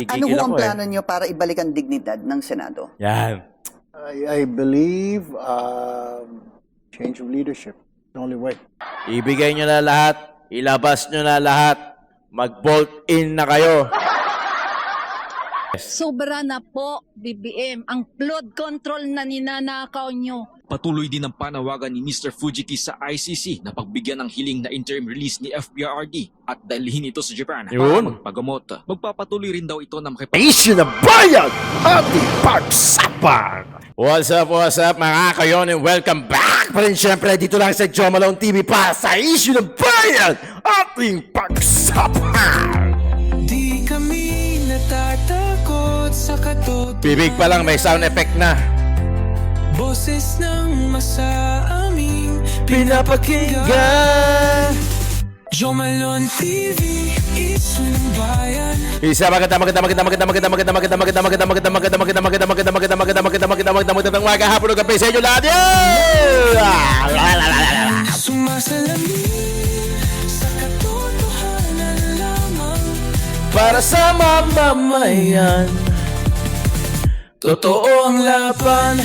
Ano ho ang ako plano nyo para ibalik ang dignidad ng Senado? Yan. I believe change of leadership is the only way. Ibigay nyo na lahat. Ilabas nyo na lahat. Mag-bolt in na kayo. Sobra na po, BBM. Ang flood control na ninanakaw nyo. Patuloy din ang panawagan ni Mr. Fujiki sa ICC na pagbigyan ng hiling na interim release ni FBRD at dalhin ito sa Japan para Yun. magpagamot. Magpapatuloy rin daw ito na Issue na bayan ating pagsapan. What's up mga kayon and welcome back pa rin syempre dito lang sa Joe Malone TV para sa Issue na bayan ating pagsapan. Di kami natatakot sa katotohanan. Bibig pa lang may sound effect na. Boses ng masaaming Pinapakinggan. Joe Malone TV, Issue ng Bayan. Isa magandang hapon o gabi sa inyo lahat. Sumasalamin sa katotohanan lamang. Para sa mamamayan. Totoo ang laban,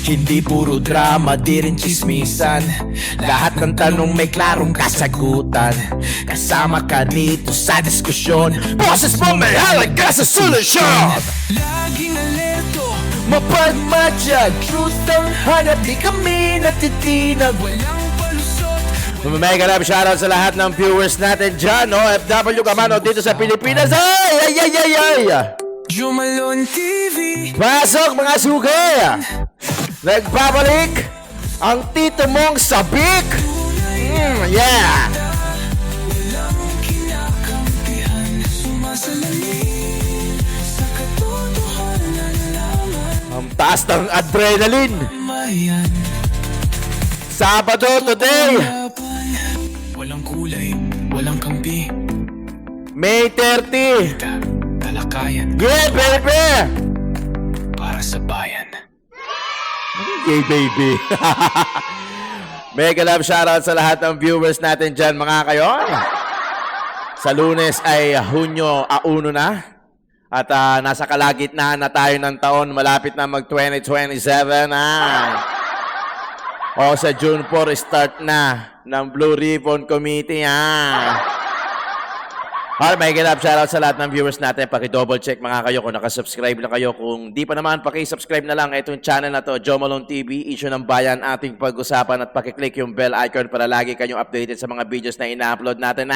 hindi puro drama, di rin chismisan. Lahat ng tanong may klarong kasagutan. Kasama ka dito sa diskusyon. Boses mo may halaga sa solusyon. Laging alerto, Mapagmatsyag, truth ang hanap. Di kami natitinag. walang palusot. Mega love shoutout sa lahat ng viewers natin dyan, no? FW ka man o dito sa Pilipinas. Ay! Joe Malone TV. Pasok mga sugay! Nagbabalik ang tito mong sabik! Yeah! Walang kinakampihan. Sumasalamin sa katotohanan lamang. Ang taas ng adrenaline! Mayan, Sabado today! laban. Walang kulay, walang kampi. May 30! Talakayan Good baby! para sa bayan. Yay baby! Mega love shoutout sa lahat ng viewers natin dyan mga kayon! Sa Lunes ay Hunyo 1 na. At nasa kalagitnaan na tayo ng taon. Malapit na mag-2027. O sa June 4, start na ng Blue Ribbon Committee. May ganap shoutout sa lahat ng viewers natin. Paki-double check mga kayo kung nakasubscribe na kayo. Kung di pa naman, paki-subscribe na lang itong channel na to, Joe Malone TV, Issue ng Bayan, ating pag-usapan at paki-click yung bell icon para lagi kayong updated sa mga videos na ina-upload natin.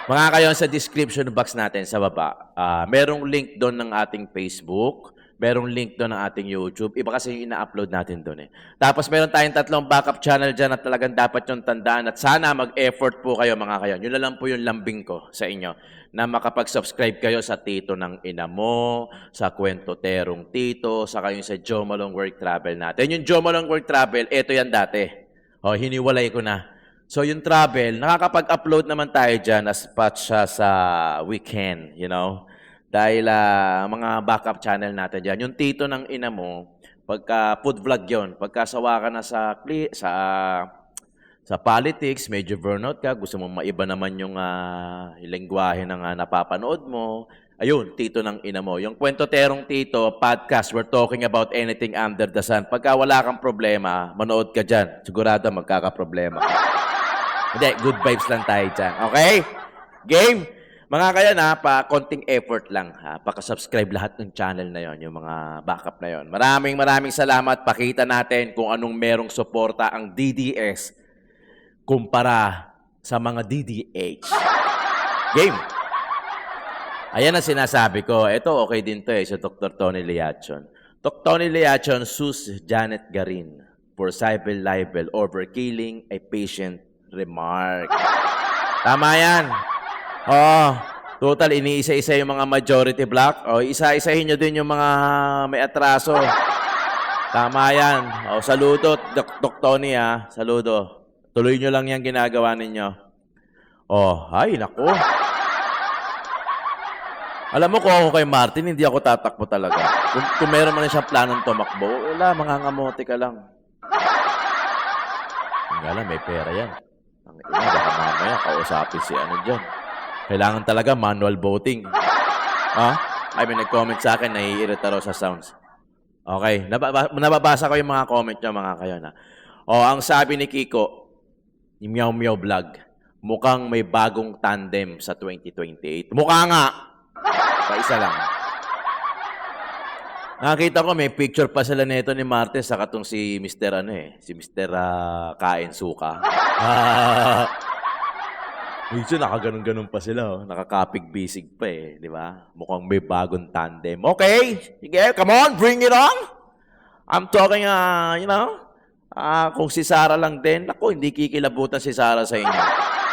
Mga kayo, sa description box natin sa baba, merong link doon ng ating Facebook, merong link doon ng ating YouTube. Iba kasi yung ina-upload natin doon eh. Tapos meron tayong 3 backup channel dyan at talagang dapat yung tandaan. At sana mag-effort po kayo mga kayo. Yun na lang po yung lambing ko sa inyo. Na makapag-subscribe kayo sa Tito ng Ina Mo, sa Kwento Terong Tito, sa kayo sa Joe Malone Work Travel natin. Yung Joe Malone Work Travel, ito yan dati. O, hiniwalay ko na. So yung travel, nakakapag-upload naman tayo dyan as patch siya sa weekend, you know. Dahil mga backup channel natin dyan. Yung Tito ng Ina Mo, pagka food vlog yun, pagka sawa ka na sa politics, medyo burnout ka, gusto mong maiba naman yung lengguwahe ng napapanood mo, ayun, Tito ng Ina Mo. Yung Kwento Terong Tito, podcast, we're talking about anything under the sun. Pagka wala kang problema, manood ka dyan. Sigurado magkakaproblema. Hindi, good vibes lang tayo dyan. Okay? Game? Mga kaya konting effort lang. Paka-subscribe lahat ng channel na yon, yung mga backup na yon. Maraming salamat. Pakita natin kung anong merong suporta ang DDS kumpara sa mga DDH. Game. Ayan ang sinasabi ko. Ito okay din to sa Dr. Tony Liachon. Dr. Tony Liachon sues Janet Garin for cyber libel over killing a patient remark. Tama yan. Total, iniisa-isa yung mga majority block. Isa-isahin nyo din yung mga may atraso. Tama yan. Saludo, Dr. Tony Saludo. Tuloy nyo lang yung ginagawa ninyo. Ay, naku. Alam mo kung ako kay Martin, hindi ako tatakbo talaga. Kung meron man siyang planong tumakbo, wala, mangangamote ka lang. Nga lang, may pera yan. Ang ina, baka mamaya kausapin si ano dyan. Kailangan talaga manual voting. Ay, may nag-comment sa akin, naiirita raw sa sounds. Okay, nababasa ko yung mga comment nyo, mga kayo na. Ang sabi ni Kiko, yung Meow Meow Vlog, mukhang may bagong tandem sa 2028. Mukha nga! Paisa lang. Nakita ko, may picture pa sila nito ni Martes, saka tong si Mr. Si Mr. Kain Suka. Minsan nakaganon-ganon pa sila, nakakapig-bisig pa di ba? Mukhang may bagong tandem. Okay, sige, come on, bring it on! I'm talking, kung si Sarah lang din, ako, hindi kikilabutan si Sarah sa inyo.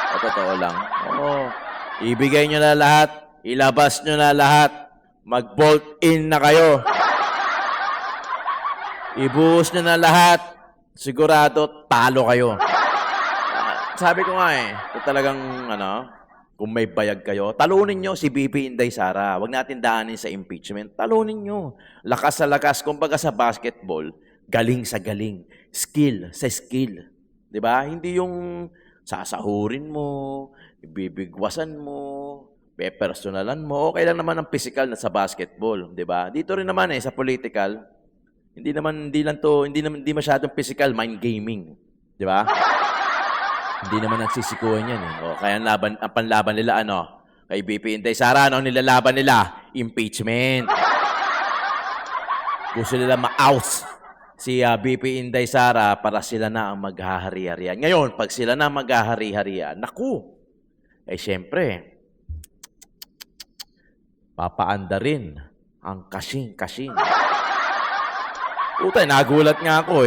O, totoo lang. Oo. Ibigay nyo na lahat, ilabas nyo na lahat, mag-bolt in na kayo. Ibuhos nyo na lahat, sigurado, talo kayo. Sabi ko nga kung talagang, kung may bayag kayo, talunin nyo si BP Inday Sara. Huwag natin daanin sa impeachment. Talunin nyo. Lakas sa lakas. Kumbaga sa basketball, galing sa galing. Skill sa skill. Diba? Hindi yung sasahurin mo, ibibigwasan mo, pepersonalan mo. Okay lang naman ang physical na sa basketball. Diba? Dito rin naman sa political, hindi masyadong physical, mind gaming. Diba? Hindi naman nagsisikuhan yan kaya ang panlaban nila kay BP Inday Sara, nilalaban nila? Impeachment. Gusto nila ma-oust si BP Inday Sara para sila na ang maghahari-harian. Ngayon, pag sila na maghahari-harian, naku, syempre, papaanda rin ang kasing-kasing. Utay, nagulat nga ako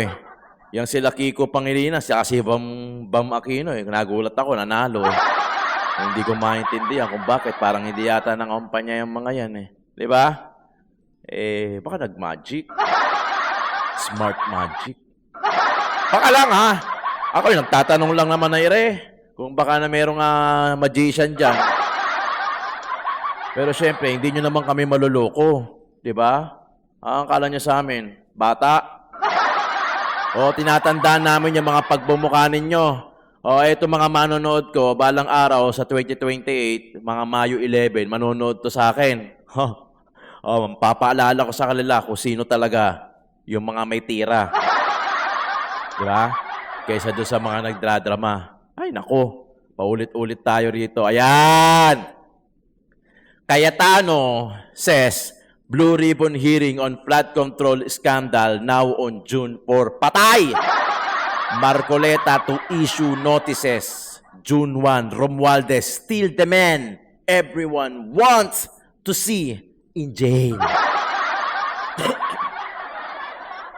Yang sila Kiko Pangilinan, si Bam Aquino nagulat ako, nanalo Hindi ko maintindihan kung bakit. Parang hindi yata ng kumpanya yung mga yan Di ba? Baka nag-magic. Smart magic. Baka lang Ako nagtatanong lang naman kung baka na merong magician dyan. Pero syempre, hindi nyo naman kami maluloko. Di ba? Ang kala nyo sa amin, bata. Tinatandaan namin yung mga pagbumukha ninyo. Eto mga manonood ko, balang araw sa 2028, mga Mayo 11, manonood to sa akin. Papaalala ko sa kanila kung sino talaga yung mga may tira. Diba? Kaysa doon sa mga nagdradrama. Ay, nako. Paulit-ulit tayo rito. Ayan! Cayetano says, Blue Ribbon hearing on flood control scandal now on June 4. Patay! Marcoleta to issue notices. June 1, Romualdez still the man everyone wants to see in jail.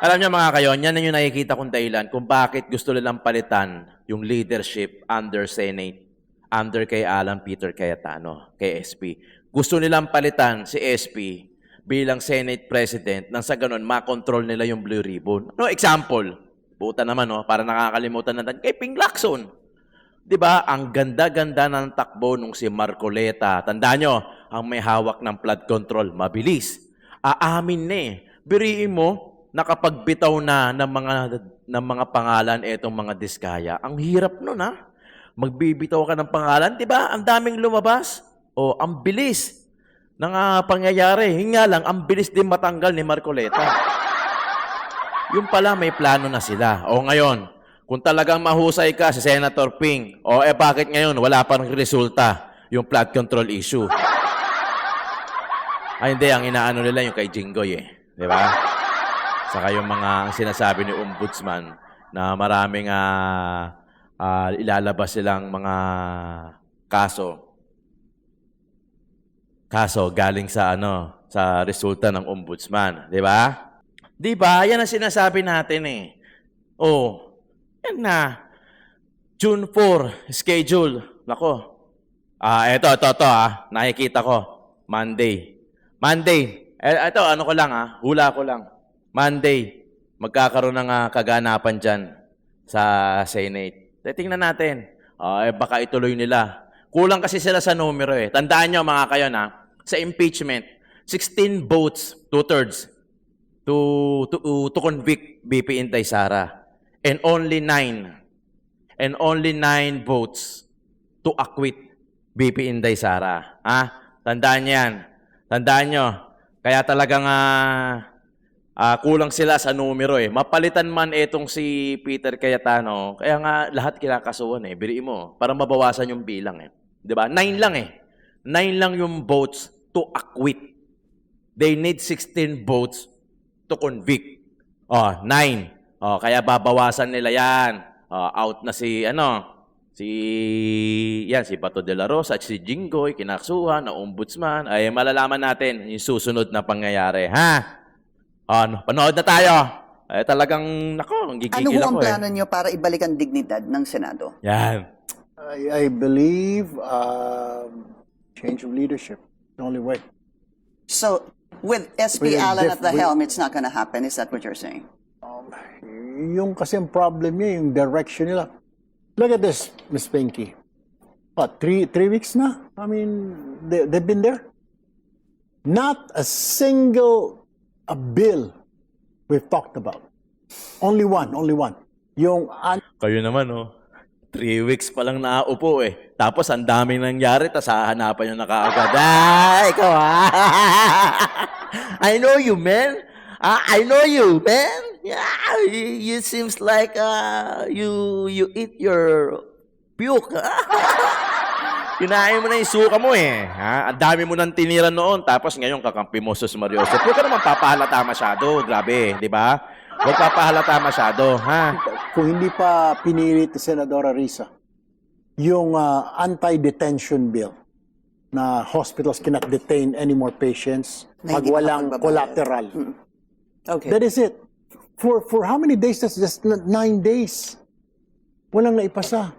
Alam niyo mga kayon, yan na yung nakikita kong dahilan kung bakit gusto nilang palitan yung leadership under Senate, under kay Alan Peter Cayetano, kay SP. Gusto nilang palitan si SP bilang Senate President nang sa ganun, makontrol nila yung Blue Ribbon. Example, buta naman, para nakakalimutan natin, kay Ping Lacson. Diba? Ang ganda-ganda ng takbo nung si Marcoleta. Tandaan nyo, ang may hawak ng flood control, mabilis. Aamin Biriin mo, nakapagbitaw na ng mga pangalan etong mga diskaya. Ang hirap nun, Magbibitaw ka ng pangalan, diba? Ang daming lumabas. Ang bilis ng pangyayari. Hinga lang, ang bilis din matanggal ni Marcoleta. Yung pala, may plano na sila. Ngayon, kung talagang mahusay ka si Senator Ping, bakit ngayon wala pa ring resulta yung flood control issue? Hindi, ang inaano nila yung kay Jinggoy Di ba? Saka yung mga sinasabi ni Ombudsman na maraming ilalabas silang mga kaso galing sa sa resulta ng Ombudsman, 'di ba? 'Di ba? Yan ang sinasabi natin yan na. June 4 schedule. Nako. Ito nakikita ko. Monday. Ito ko lang hula ko lang. Monday magkakaroon ng kaganapan diyan sa Senate. Tingnan natin. Baka ituloy nila. Kulang kasi sila sa numero Tandaan nyo mga kayo sa impeachment, 16 votes, 2/3 to convict BP Inday Sara. And only 9 votes to acquit BP Inday Sara. Tandaan yan. Tandaan nyo. Kaya talagang kulang sila sa numero eh. Mapalitan man itong si Peter Cayetano, kaya nga lahat kinakasuhan eh. Biriin mo, para mabawasan yung bilang eh. 'Di ba? 9 lang eh. 9 lang yung votes to acquit. They need 16 votes to convict. 9. Kaya babawasan nila yan. Out na si si Bato de la Rosa at si Jinggoy, kinakasuhan, na ombudsman. Ay malalaman natin yung susunod na pangyayari, ha? Panood na tayo. Ay talagang, nako, Ano gigigil ho ang ako plano nyo para ibalik ang dignidad ng Senado? Yan. I believe change of leadership is the only way. So, with SP With Allen at the with- helm, it's not gonna happen. Is that what you're saying? Yung kasi ang problem niya, yung direction nila. Look at this, Miss Pinky. What, three weeks na? I mean, they've been there. Not a single bill we've talked about. Only one. Yung Kayo naman, 3 weeks pa lang naupo eh. Tapos ang daming nangyari, tas hahanapan nyo na kaagad. Ikaw I know you, man. I know you, man. Yeah, you seems like you eat your puke. Kinain mo na yung suka mo eh. Ang dami mo nang tinira noon, tapos ngayon kakampi mo sus Mario. So, huwag ka naman papahalata masyado. Grabe, di ba? Huwag papahalata masyado, ha? kung hindi pa pinilit ni Senadora Risa, yung anti-detention bill na hospitals cannot detain any more patients Na pag hindi walang makapagbabayad. collateral. Okay. That is it. For how many days? That's just 9 days. Walang naipasa.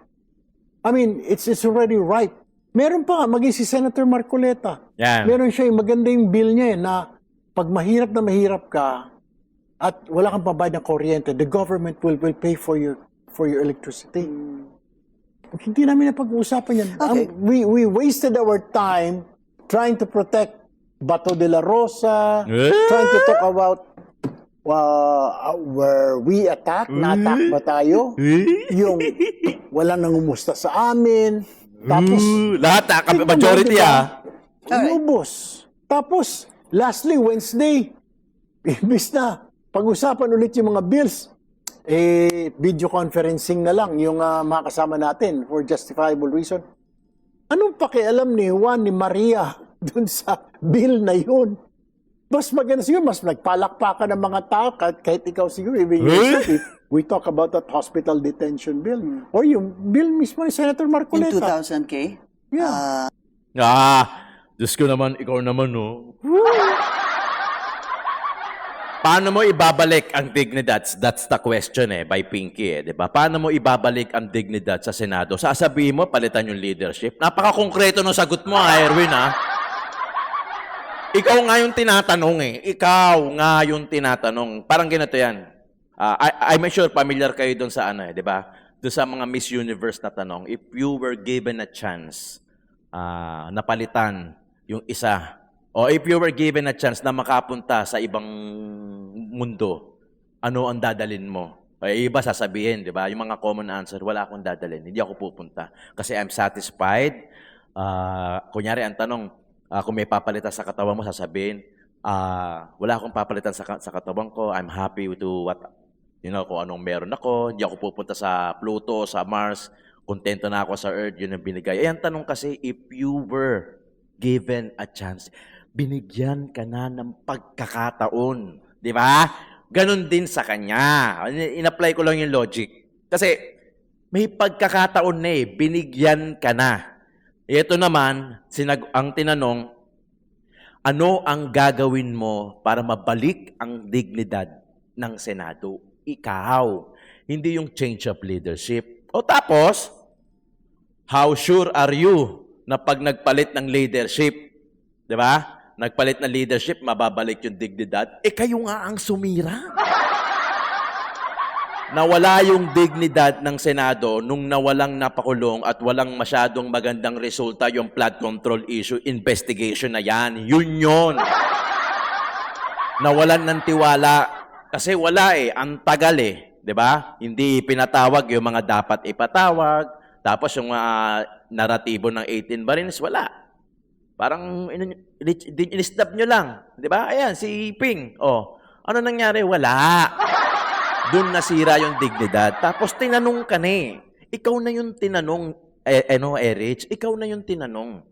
I mean, it's already ripe. Meron pa, maging si Senator Marcoleta. Yan. Meron siya, maganda yung bill niya na pag mahirap na mahirap ka at wala kang pabayad ng kuryente, the government will pay for your electricity. Hindi namin napag-uusapan yan. Okay. We wasted our time trying to protect Bato de la Rosa, trying to talk about where we attack, na-attack ba tayo? Yung walang nangumusta sa amin. Tapos, Lahat, majority inubos. Tapos, lastly, Wednesday, imbis na pag-usapan ulit yung mga bills, video conferencing na lang yung mga kasama natin for justifiable reason. Anong pakialam ni Juan, ni Maria dun sa bill na yun? Mas maganda siguro, mas nagpalakpakan ng mga tao, kahit ikaw siguro, even yourself, if we talk about that hospital detention bill, or yung bill mismo ni Senator In Marcoleta. 2000K? Yeah. Diyos ko naman, ikaw naman, Paano mo ibabalik ang dignidad? That's the question by Pinky di ba? Paano mo ibabalik ang dignidad sa Senado? Sasabihin mo, palitan yung leadership? Napaka-konkreto ng sagot mo, Erwin, Ikaw nga yung tinatanong Ikaw nga yung tinatanong. Parang ganito yan. I'm sure familiar kayo doon sa di ba? Doon sa mga Miss Universe na tanong, if you were given a chance na palitan yung isa, o if you were given a chance na makapunta sa ibang mundo, ano ang dadalin mo? Iba sasabihin, di ba? Yung mga common answer, wala akong dadalin. Hindi ako pupunta. Kasi I'm satisfied. Kunyari, ang tanong, kung may papalitan sa katawan mo, sasabihin, wala akong papalitan sa katawan ko. I'm happy with what, kung anong meron ako. Hindi ako pupunta sa Pluto, sa Mars. Kontento na ako sa Earth. Yun ang binigay. Ang tanong kasi, if you were given a chance, binigyan ka na ng pagkakataon. Di ba? Ganon din sa kanya. In-apply ko lang yung logic. Kasi may pagkakataon na binigyan ka na. Ito naman, ang tinanong, ano ang gagawin mo para mabalik ang dignidad ng Senado? Ikaw. Hindi yung change of leadership. O tapos, how sure are you na pag nagpalit ng leadership, di ba? Nagpalit na leadership, mababalik yung dignidad. Kayo nga ang sumira. Nawala yung dignidad ng Senado nung nawalang napakulong at walang masyadong magandang resulta yung flood control issue investigation na yan. Yun. Nawalan ng tiwala. Kasi wala ang tagal di ba? Hindi pinatawag yung mga dapat ipatawag. Tapos yung naratibo ng 18 Marines, wala. Parang in-snap nyo lang. Di ba? Ayan, si Ping. Oh, ano nangyari? Wala. Doon nasira yung dignidad. Tapos tinanong ka na eh. Ikaw na yung tinanong, Erich, ikaw na yung tinanong.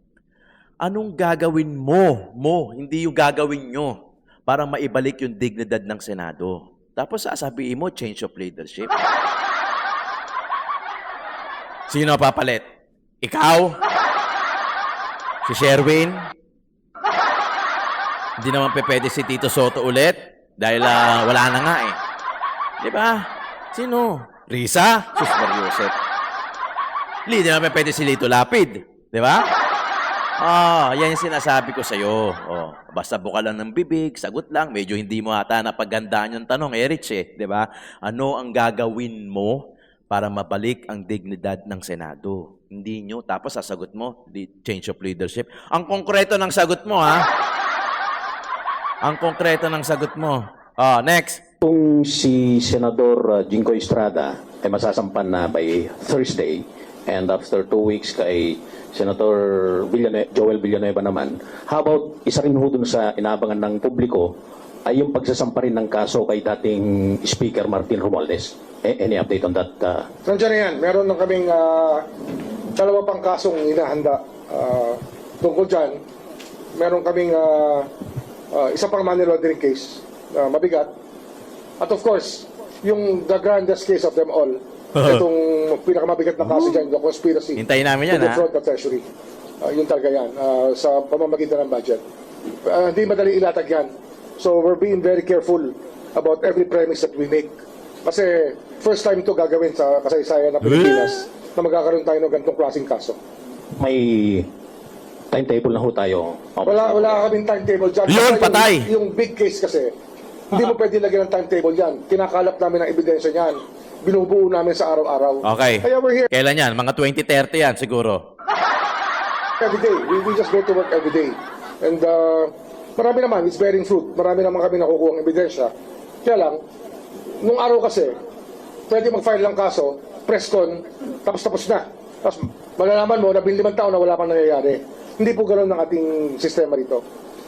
Anong gagawin mo, hindi yung gagawin nyo para maibalik yung dignidad ng Senado? Tapos sasabihin mo, change of leadership. Sino papalit? Ikaw? Si Sherwin? Hindi naman pwede si Tito Soto ulit dahil wala na nga eh. Di ba? Sino? Risa? Sus Mariosep. Hindi naman pwede si Lito Lapid. Di ba? Yan yung sinasabi ko sa'yo. Basta buka lang ng bibig, sagot lang. Medyo hindi mo ata napagandaan yung tanong, Erich eh. Di ba? Ano ang gagawin mo para mabalik ang dignidad ng Senado? Hindi nyo. Tapos sasagot mo, change of leadership. Ang konkreto ng sagot mo, ha? Ang konkreto ng sagot mo. Next. Kung si Senador Jinggoy Estrada ay masasampan na by Thursday and after 2 weeks kay Senator Joel Villanueva naman, how about isa rin ho dun sa inaabangan ng publiko ay yung pagsasampa rin ng kaso kay dating Speaker Martin Romualdez? Any update on that? Nandiyan na yan. Meron na kaming dalawa pang kasong hinahanda tungkol dyan. Meron kaming isa pang money laundering case na mabigat. At of course, yung the grandest case of them all, itong pinakamabigat na kaso dyan, the conspiracy Hintayin namin yan, to defraud the treasury. Yun talaga yan, sa pamamagitan ng budget. Hindi madali ilatag yan. So we're being very careful about every premise that we make. Kasi first time to gagawin sa kasaysayan ng Pilipinas na magkakaroon tayo ng ganitong klaseng kaso. May timetable na ho tayo. Wala kaming timetable dyan. Yun, Basta patay! Yung big case kasi, hindi mo pwede lagyan ng timetable yan. Kinakalap namin ang ebidensya niyan. Binubuo namin sa araw-araw. Okay. Kaya we're here Kailan yan? Mga 2030 yan siguro. every day. We just go to work every day. And marami naman, it's bearing fruit. Marami naman kami nakukuha ang ebidensya. Kaya lang, nung araw kasi, pwede mag-file lang kaso, press con, tapos na. Tapos malalaman mo na 5 taon na wala pang nangyayari. Hindi po ganoon ng ating sistema rito.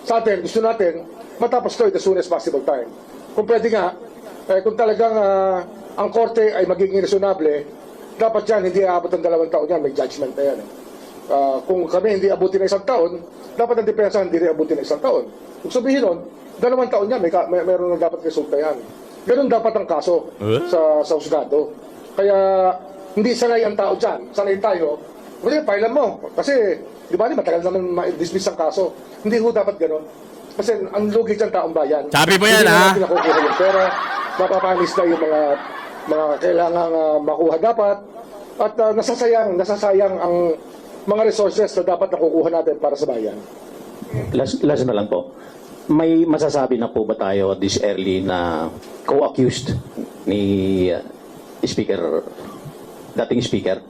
Sa atin, gusto natin, matapos to as soon as possible time. Kung pwede nga, kung talagang ang korte ay magiging reasonable, dapat yan, hindi aabot ng 2 taon yan, may judgment na yan. Kung kami hindi abutin ng 1 taon, dapat ang depensa hindi rin abutin ng 1 taon. Kung sabihin nun, 2 taon yan, mayroon na dapat resulta yan. Ganun dapat ang kaso sa husgado. Kaya hindi sanay ang tao dyan, sanay tayo. Kasi pailan mo, kasi di ba matagal naman ma-dismiss ang kaso. Hindi ho dapat ganun. Kasi ang lugi dyan taong bayan. Sabi mo yan, hindi ha? Hindi na nakukuha yung pera, mapapanis na yung mga kailangang makuha dapat. At nasasayang ang mga resources na dapat nakukuha natin para sa bayan. Last na lang po. May masasabi na po ba tayo this early na co-accused ni dating speaker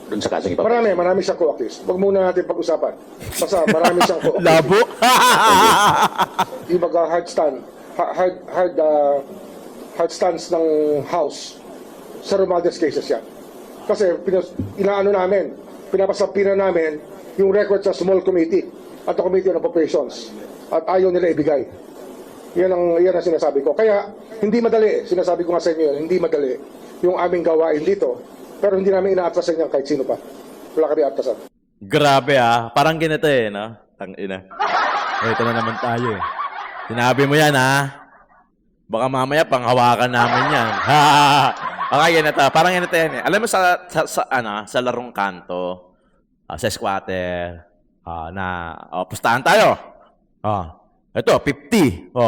dun sa kasong ipapalagay? Marami siyang co-accused. Huwag muna natin pag-usapan. Basta marami siyang co-accused. Labo? Yung hard stance ng House sa Romualdez cases yan. Kasi pinapasapinan namin yung record sa small committee at the Committee on Appropriations at ayaw nila ibigay. Yan ang sinasabi ko. Kaya hindi madali, sinasabi ko nga sa inyo, hindi madali yung aming gawain dito, pero hindi namin inaatrasan yan kahit sino pa. Wala kami atrasan. Grabe parang ganito no? Tangina. Ito na naman tayo Sinabi mo yan Baka mamaya panghawakan namin yan. Okay, ganito. Parang ganito yan Alam mo sa larong kanto, sa squatter, pustahan tayo. Ito, 50.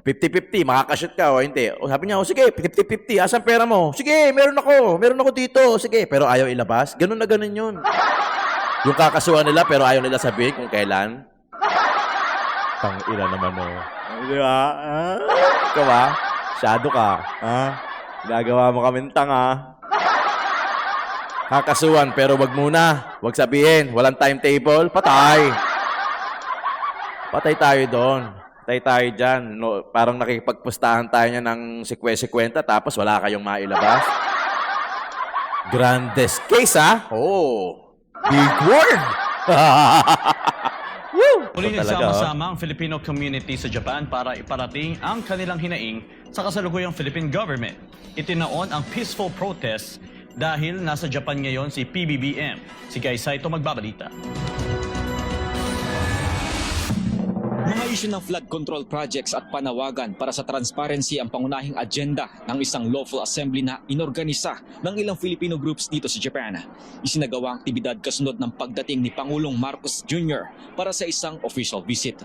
50-50, makakashoot ka o hindi. Sabi niya, sige, 50-50, asan pera mo? Sige, meron ako dito, sige. Pero ayaw ilabas, ganun na ganun yun. Yung kakasuhan nila, pero ayaw nila sabihin kung kailan. Tangina naman Di ba? Ikaw Shadow ka. Ginagawa mo kaming tanga. Kakasuhan, pero wag muna. Wag sabihin, walang timetable, patay. Patay tayo doon. Patay tayo dyan. Parang nakikipagpustahan tayo niya ng 50-50 tapos wala kayong mailabas. Grandest case, Oo. Big word! Woo! Muli Ito talaga, oh. nagsama-sama ang Filipino community sa Japan para iparating ang kanilang hinaing sa kasalukuyang Philippine government. Itinaon ang peaceful protest dahil nasa Japan ngayon si PBBM. Si Guy Saito magbabalita. Mga isyu ng flood control projects at panawagan para sa transparency ang pangunahing agenda ng isang lawful assembly na inorganisa ng ilang Filipino groups dito sa Japan. Isinagawa ang aktibidad kasunod ng pagdating ni Pangulong Marcos Jr. para sa isang official visit.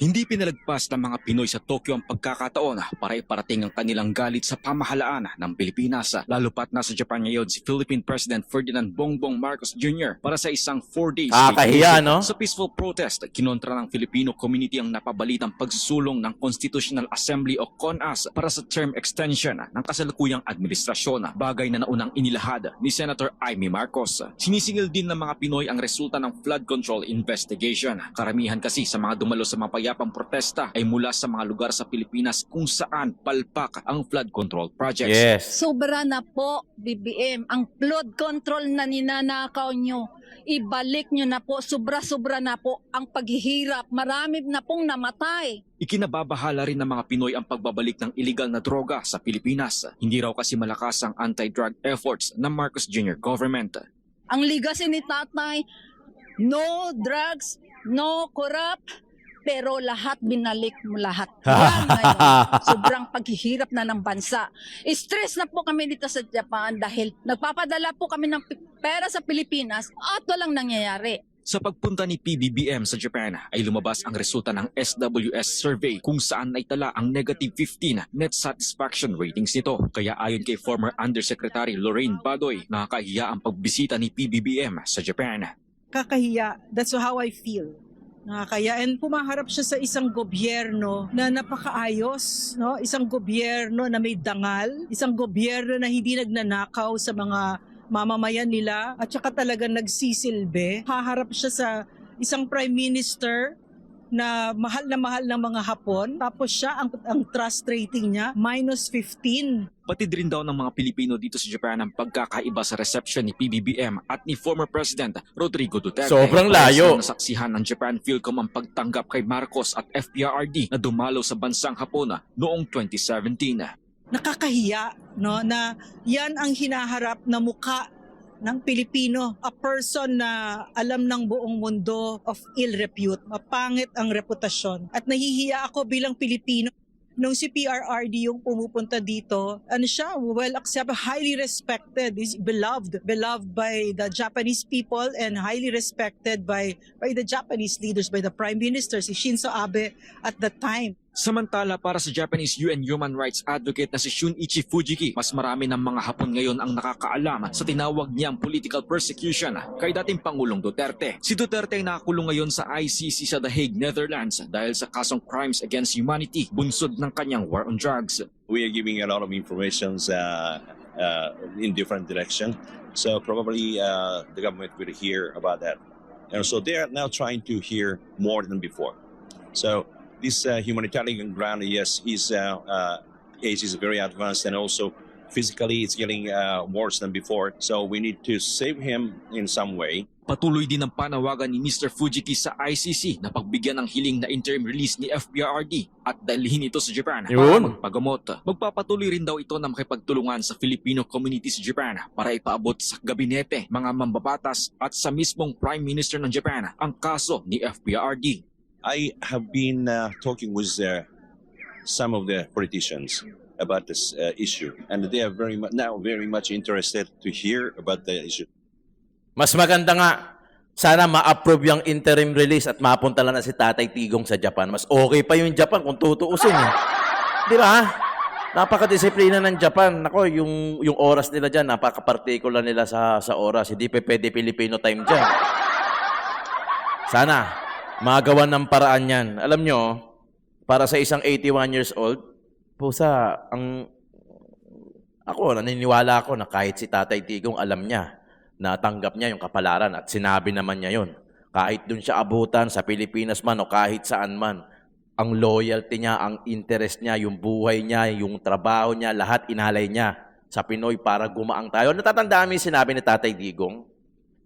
Hindi pinalagpas ng mga Pinoy sa Tokyo ang pagkakataon para iparating ang kanilang galit sa pamahalaan ng Pilipinas. Lalo pat nasa Japan ngayon si Philippine President Ferdinand Bongbong Marcos Jr. para sa isang 4-day Kakahiya, no? Sa peaceful protest, kinontra ng Filipino community ang napabalitang pagsusulong ng Constitutional Assembly o CONAS para sa term extension ng kasalukuyang administrasyon, bagay na naunang inilahad ni Senator Amy Marcos. Sinisingil din ng mga Pinoy ang resulta ng flood control investigation. Karamihan kasi sa mga dumalo sa mapayapang protesta ay mula sa mga lugar sa Pilipinas kung saan palpak ang flood control projects. Yes. Sobra na po, BBM. Ang flood control na ninanakaw nyo, ibalik nyo na po. Sobra-sobra na po ang paghihirap. Marami na pong namatay. Ikinababahala rin ng mga Pinoy ang pagbabalik ng illegal na droga sa Pilipinas. Hindi raw kasi malakas ang anti-drug efforts ng Marcos Jr. government. Ang legacy ni tatay, no drugs, no corrupt, pero lahat binalik mo lahat. Yan ngayon. Sobrang paghihirap na ng bansa. Stress na po kami dito sa Japan dahil nagpapadala po kami ng pera sa Pilipinas at walang nangyayari. Sa pagpunta ni PBBM sa Japan ay lumabas ang resulta ng SWS survey kung saan naitala ang negative 15 net satisfaction ratings nito. Kaya ayon kay former Undersecretary Lorraine Badoy, nakakahiya ang pagbisita ni PBBM sa Japan. Kakahiya. That's how I feel. Nakakaya, and pumaharap siya sa isang gobyerno na napakaayos, no? Isang gobyerno na may dangal, isang gobyerno na hindi nagnanakaw sa mga mamamayan nila at saka talaga nagsisilbi. Haharap siya sa isang prime minister na mahal ng mga Hapon, tapos siya ang trust rating niya -15. Batid rin daw ng mga Pilipino dito sa Japan ang pagkakaiba sa reception ni PBBM at ni former President Rodrigo Duterte. Sobrang layo. Nasaksihan ng Japan Philcom ang pagtanggap kay Marcos at FPRRD na dumalo sa bansang Hapon noong 2017. Nakakahiya, no, na yan ang hinaharap na muka ng Pilipino, a person na alam ng buong mundo of ill repute, mapangit ang reputasyon. At nahihiya ako bilang Pilipino. Nung si PRRD yung pumupunta dito, ano siya, well accepted, highly respected, is beloved by the Japanese people and highly respected by the Japanese leaders, by the Prime Minister, si Shinzo Abe at the time. Samantala para sa Japanese UN human rights advocate na si Shunichi Fujiki, mas marami ng mga Hapon ngayon ang nakakaalam sa tinawag niyang political persecution kay dating Pangulong Duterte. Si Duterte ay nakakulong ngayon sa ICC sa The Hague, Netherlands dahil sa kasong crimes against humanity, bunsod ng kanyang war on drugs. We are giving a lot of information in different directions, so probably the government will hear about that. And so they are now trying to hear more than before. So this humanitarian ground, yes, his age is very advanced and also physically it's getting worse than before. So we need to save him in some way. Patuloy din ang panawagan ni Mr. Fujiki sa ICC na pagbigyan ng hiling na interim release ni FPRRD at dalhin ito sa Japan para magpagamot. Magpapatuloy rin daw ito na makipagtulungan sa Filipino community sa Japan para ipaabot sa gabinete, mga mambabatas at sa mismong Prime Minister ng Japan ang kaso ni FPRRD. I have been talking with some of the politicians about this issue, and they are very much interested to hear about the issue. Mas maganda nga, sana ma-approve yung interim release at mapunta lang na si Tatay Tigong sa Japan. Mas okay pa yung Japan kung tutuusin. Di ba? Napaka-disiplina ng Japan. Nako, yung oras nila dyan, napaka-particular nila sa oras. Hindi pa pwede Filipino time dyan. Sana, magawa ng paraan yan. Alam nyo, para sa isang 81 years old, pusa, naniniwala ako na kahit si Tatay Tigong alam niya, natanggap niya yung kapalaran at sinabi naman niya yun. Kahit dun siya abutan sa Pilipinas man o kahit saan man, ang loyalty niya, ang interest niya, yung buhay niya, yung trabaho niya, lahat inalay niya sa Pinoy para gumaang tayo. Natatandaan mo yung sinabi ni Tatay Digong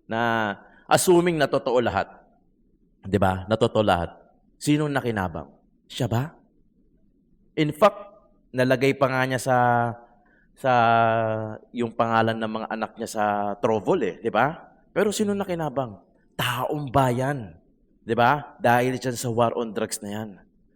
na assuming na totoo lahat. 'Di ba? Na totoo lahat. Sino nakinabang? Siya ba? In fact, nalagay pa nga niya sa yung pangalan ng mga anak niya sa Trovol 'di ba? Pero sino nakinabang? Taong bayan. 'Di ba? Dahil diyan sa war on drugs na 'yan.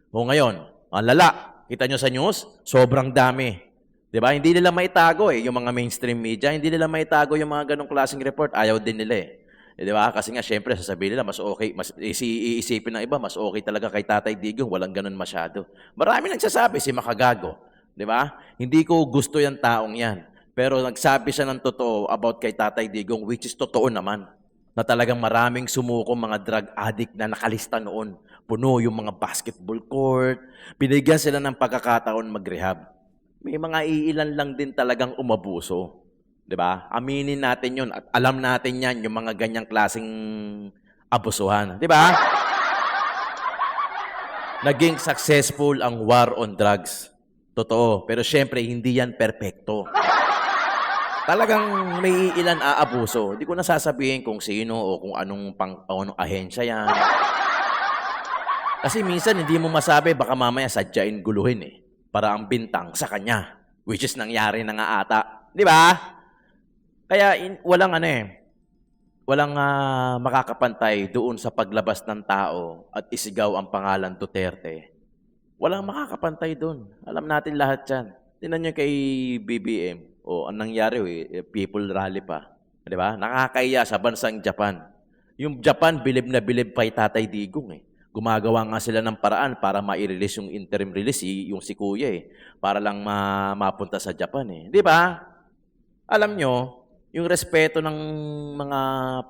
O ngayon, ang lala, kita nyo sa news, sobrang dami. 'Di ba? Hindi nila maitago yung mga mainstream media, hindi nila maitago yung mga ganong klaseng report, ayaw din nila eh. 'Di ba? Kasi nga syempre sasabihin nila mas okay, mas iisipin ng iba, mas okay talaga kay Tatay Digong, walang ganon masyado. Marami nagsasabi si Makagago, 'di ba? Hindi ko gusto yung taong 'yan. Pero nagsabi siya ng totoo about kay Tatay Digong, which is totoo naman. Na talagang maraming sumukong mga drug addict na nakalista noon. Puno yung mga basketball court. Binigyan sila ng pagkakataon mag-rehab. May mga iilan lang din talagang umabuso. 'Di ba? Aminin natin yun at alam natin yan, yung mga ganyang klaseng abusuhan. 'Di ba? Naging successful ang war on drugs. Totoo. Pero syempre, hindi yan perpekto. Talagang may ilan aabuso. Hindi ko nasasabihin kung sino o kung anong ahensya yan. Kasi minsan hindi mo masabi, baka mamaya sadyain guluhin para ang bintang sa kanya. Which is nangyari na nga ata. Di ba? Kaya walang walang makakapantay doon sa paglabas ng tao at isigaw ang pangalan Duterte. Walang makakapantay doon. Alam natin lahat yan. Tingnan nyo kay BBM. Ang nangyari, people rally pa. Di ba? Nakakaiya sa bansang Japan. Yung Japan, bilib na bilib pa Tatay Digong Gumagawa nga sila ng paraan para ma-release yung interim release, yung si Kuya para lang mapunta sa Japan Di ba? Alam nyo, yung respeto ng mga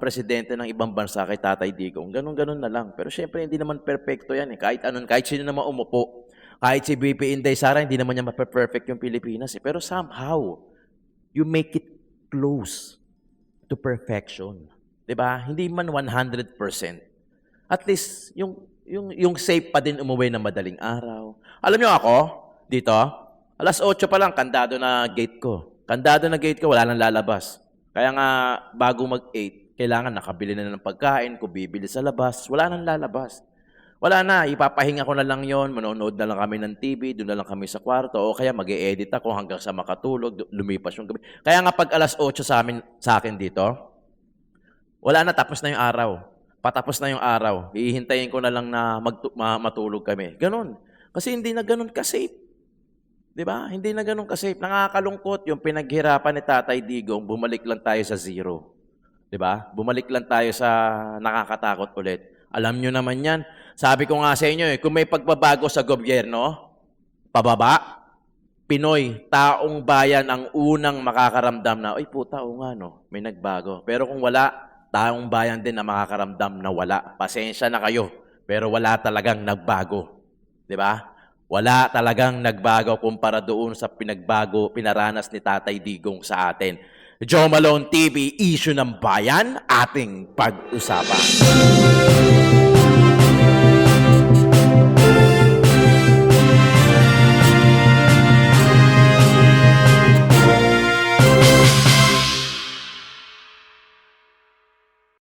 presidente ng ibang bansa kay Tatay Digong, ganun-ganun na lang. Pero syempre, hindi naman perfecto yan Kahit sino naman umupo. Kahit si BP Inday Sara, hindi naman niya ma-perfect yung Pilipinas Pero somehow, you make it close to perfection. 'Di ba? Hindi man 100%. At least yung safe pa din umuwi ng madaling araw. Alam niyo ako, dito, alas 8 pa lang kandado na gate ko. Kandado na gate ko, wala nang lalabas. Kaya nga bago mag-8, kailangan nakabili na ng pagkain, kung bibili sa labas, wala nang lalabas. Wala na, ipapahinga ko na lang yon, manonood na lang kami ng TV, doon na lang kami sa kwarto, o kaya mag-e-edit ako hanggang sa makatulog, lumipas yung gabi. Kaya nga pag alas 8 sa akin dito, wala na, tapos na yung araw. Patapos na yung araw. Hihintayin ko na lang na matulog kami. Ganon. Kasi hindi na ganon ka-safe. Diba? Hindi na ganon ka-safe. Nakakalungkot yung pinaghirapan ni Tatay Digong, bumalik lang tayo sa zero. Diba? Bumalik lang tayo sa nakakatakot ulit. Alam nyo naman yan. Sabi ko nga sa inyo kung may pagbabago sa gobyerno, pababa, Pinoy, taong bayan ang unang makakaramdam na, ay puta, nga may nagbago. Pero kung wala, taong bayan din na makakaramdam na wala. Pasensya na kayo, pero wala talagang nagbago. Di ba? Wala talagang nagbago kumpara doon sa pinaranas ni Tatay Digong sa atin. Joe Malone TV, issue ng bayan, ating pag-usapan.